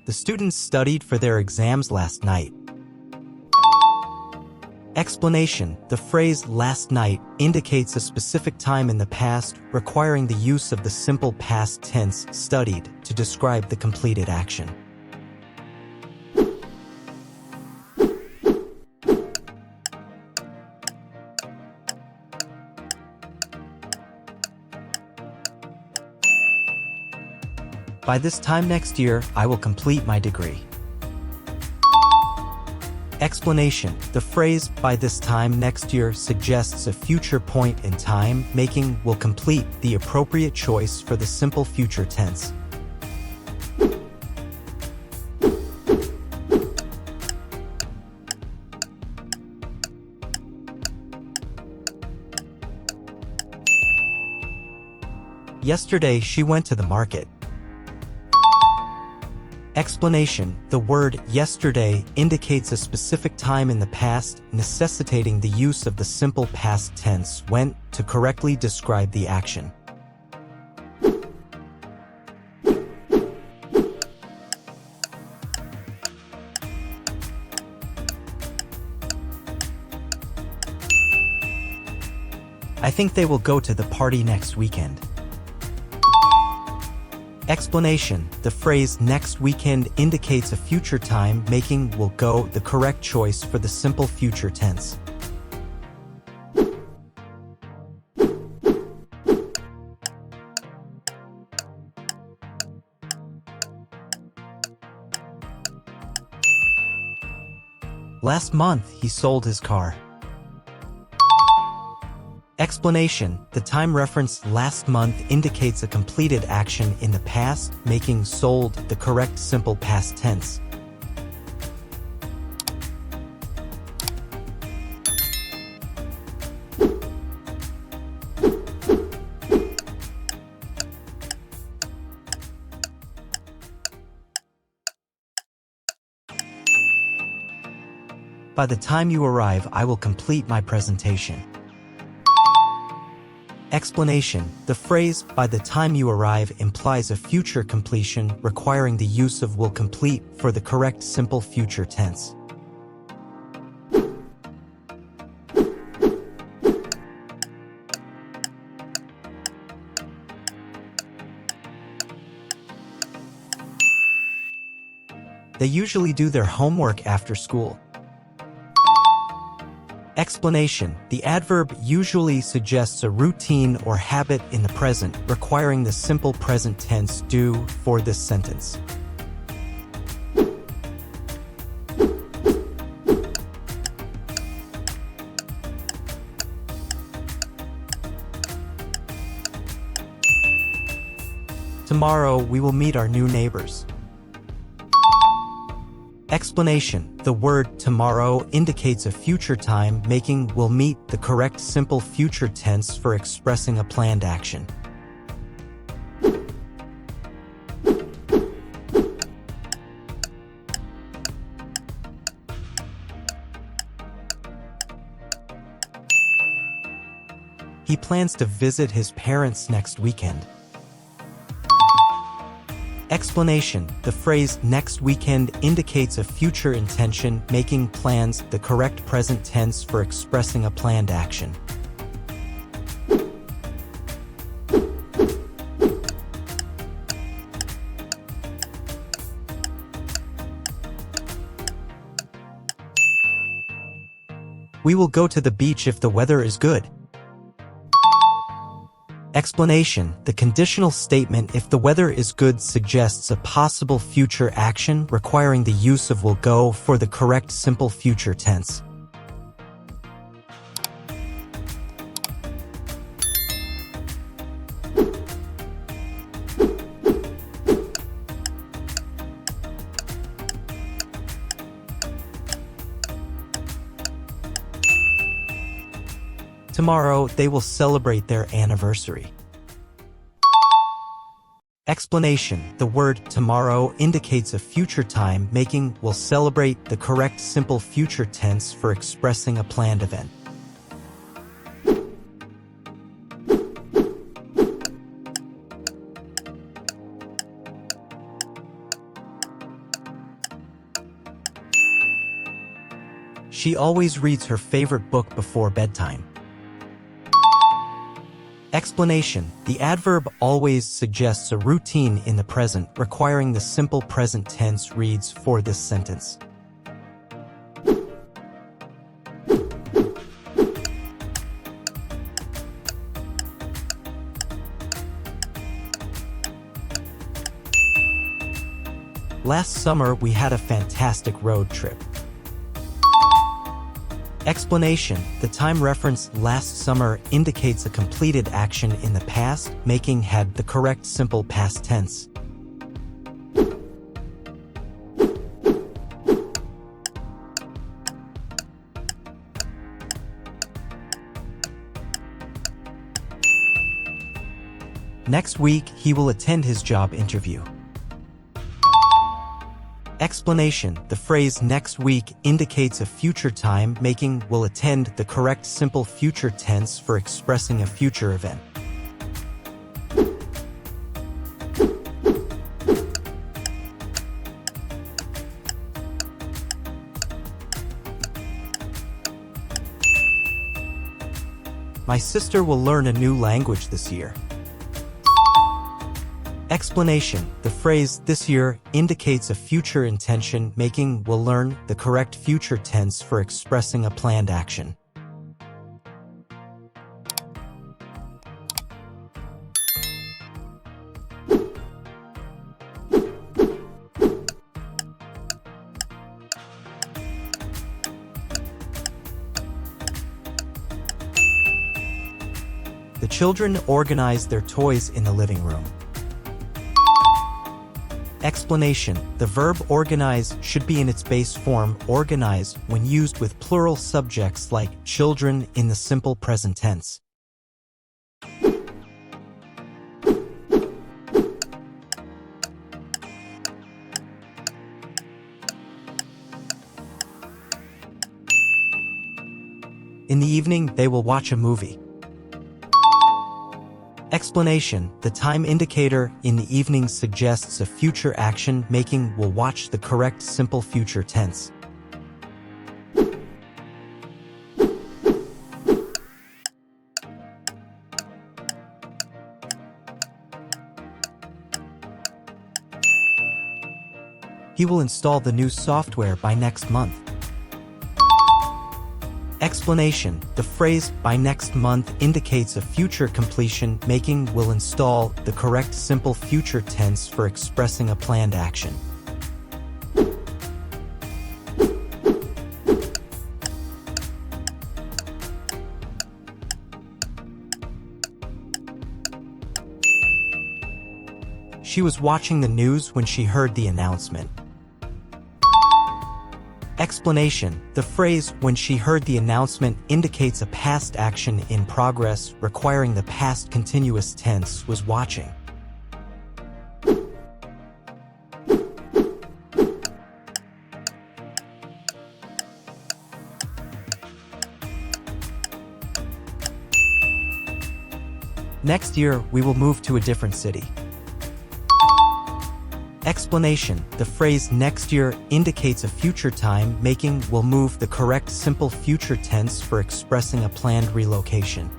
The students studied for their exams last night. Explanation. The phrase last night indicates a specific time in the past, requiring the use of the simple past tense studied to describe the completed action. By this time next year, I will complete my degree. Explanation. The phrase, by this time next year, suggests a future point in time, making will complete the appropriate choice for the simple future tense. Yesterday she went to the market. Explanation. The word yesterday indicates a specific time in the past, necessitating the use of the simple past tense went to correctly describe the action. I think they will go to the party next weekend. Explanation. The phrase next weekend indicates a future time, making will go the correct choice for the simple future tense. Last month, he sold his car. Explanation. The time referenced last month indicates a completed action in the past, making sold the correct simple past tense. By the time you arrive, I will complete my presentation. Explanation. The phrase, by the time you arrive, implies a future completion, requiring the use of will complete for the correct simple future tense. They usually do their homework after school. Explanation. The adverb usually suggests a routine or habit in the present, requiring the simple present tense do for this sentence. Tomorrow we will meet our new neighbors. Explanation. The word tomorrow indicates a future time, making will meet the correct simple future tense for expressing a planned action. He plans to visit his parents next weekend. Explanation. The phrase next weekend indicates a future intention, making plans the correct present tense for expressing a planned action. We will go to the beach if the weather is good. Explanation. The conditional statement if the weather is good suggests a possible future action requiring the use of will go for the correct simple future tense. Tomorrow, they will celebrate their anniversary. Explanation. The word tomorrow indicates a future time, making will celebrate the correct simple future tense for expressing a planned event. She always reads her favorite book before bedtime. Explanation. The adverb always suggests a routine in the present, requiring the simple present tense reads for this sentence. Last summer, we had a fantastic road trip. Explanation. The time reference last summer indicates a completed action in the past, making had the correct simple past tense. Next week, he will attend his job interview. Explanation. The phrase next week indicates a future time, making will attend the correct simple future tense for expressing a future event. My sister will learn a new language this year. Explanation. The phrase this year indicates a future intention, making will learn the correct future tense for expressing a planned action. The children organize their toys in the living room. Explanation. The verb organize should be in its base form, organize, when used with plural subjects like children in the simple present tense. In the evening, they will watch a movie. Explanation. The time indicator in the evening suggests a future action, making will watch the correct simple future tense. He will install the new software by next month. Explanation. The phrase by next month indicates a future completion, making will install the correct simple future tense for expressing a planned action. She was watching the news when she heard the announcement. Explanation. The phrase when she heard the announcement indicates a past action in progress, requiring the past continuous tense was watching. Next year, we will move to a different city. Explanation. The phrase next year indicates a future time, making will move the correct simple future tense for expressing a planned relocation.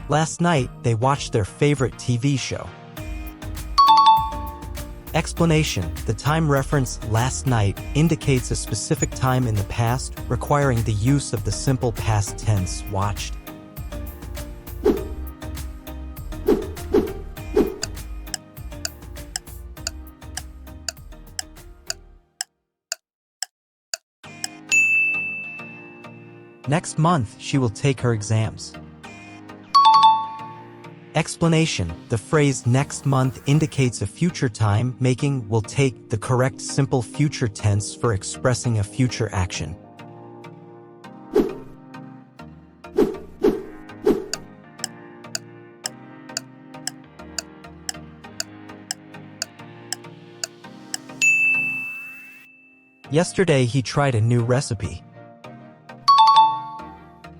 Last night, they watched their favorite TV show. Explanation. The time reference last night indicates a specific time in the past, requiring the use of the simple past tense watched. Next month, she will take her exams. Explanation. The phrase next month indicates a future time, making will take the correct simple future tense for expressing a future action. Yesterday he tried a new recipe.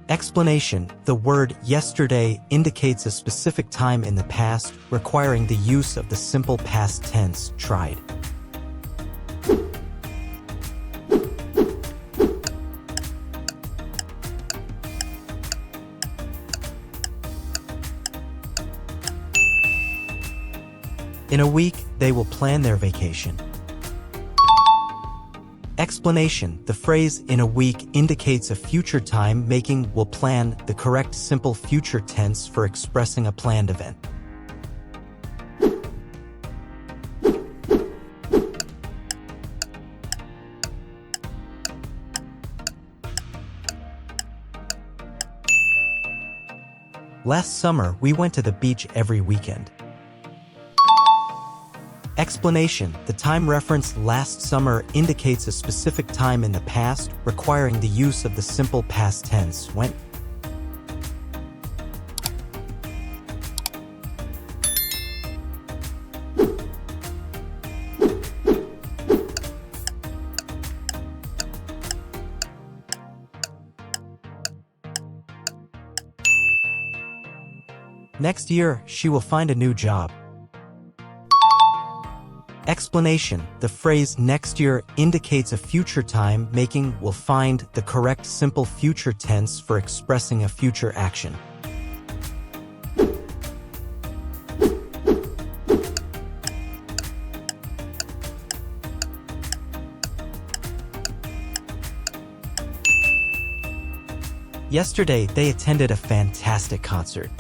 Explanation: the word yesterday indicates a specific time in the past, requiring the use of the simple past tense tried. In a week, they will plan their vacation. Explanation: the phrase "in a week" indicates a future time, making "will plan" the correct simple future tense for expressing a planned event. Last summer, we went to the beach every weekend. Explanation: the time referenced last summer indicates a specific time in the past, requiring the use of the simple past tense when. Next year, she will find a new job. Explanation: the phrase "next year" indicates a future time, making "will find" the correct simple future tense for expressing a future action. Yesterday, they attended a fantastic concert.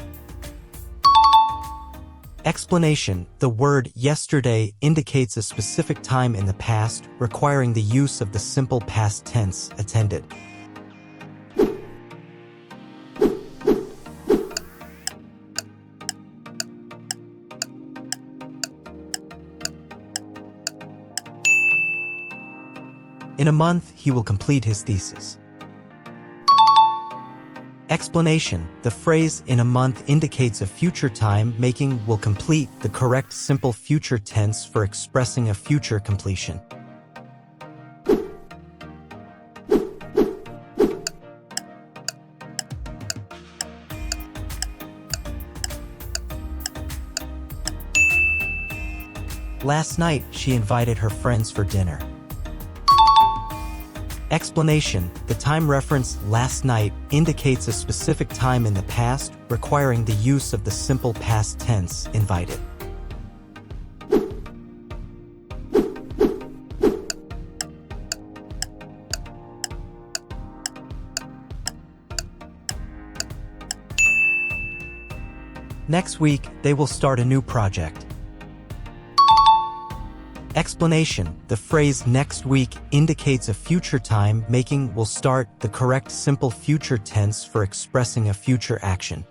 Explanation: the word yesterday indicates a specific time in the past, requiring the use of the simple past tense attended. In a month, he will complete his thesis. Explanation: the phrase "in a month" indicates a future time, making "will complete" the correct simple future tense for expressing a future completion. Last night, she invited her friends for dinner. Explanation: the time referenced last night indicates a specific time in the past, requiring the use of the simple past tense invited. Next week, they will start a new project. Explanation: the phrase "next week" indicates a future time, making "will start" the correct simple future tense for expressing a future action.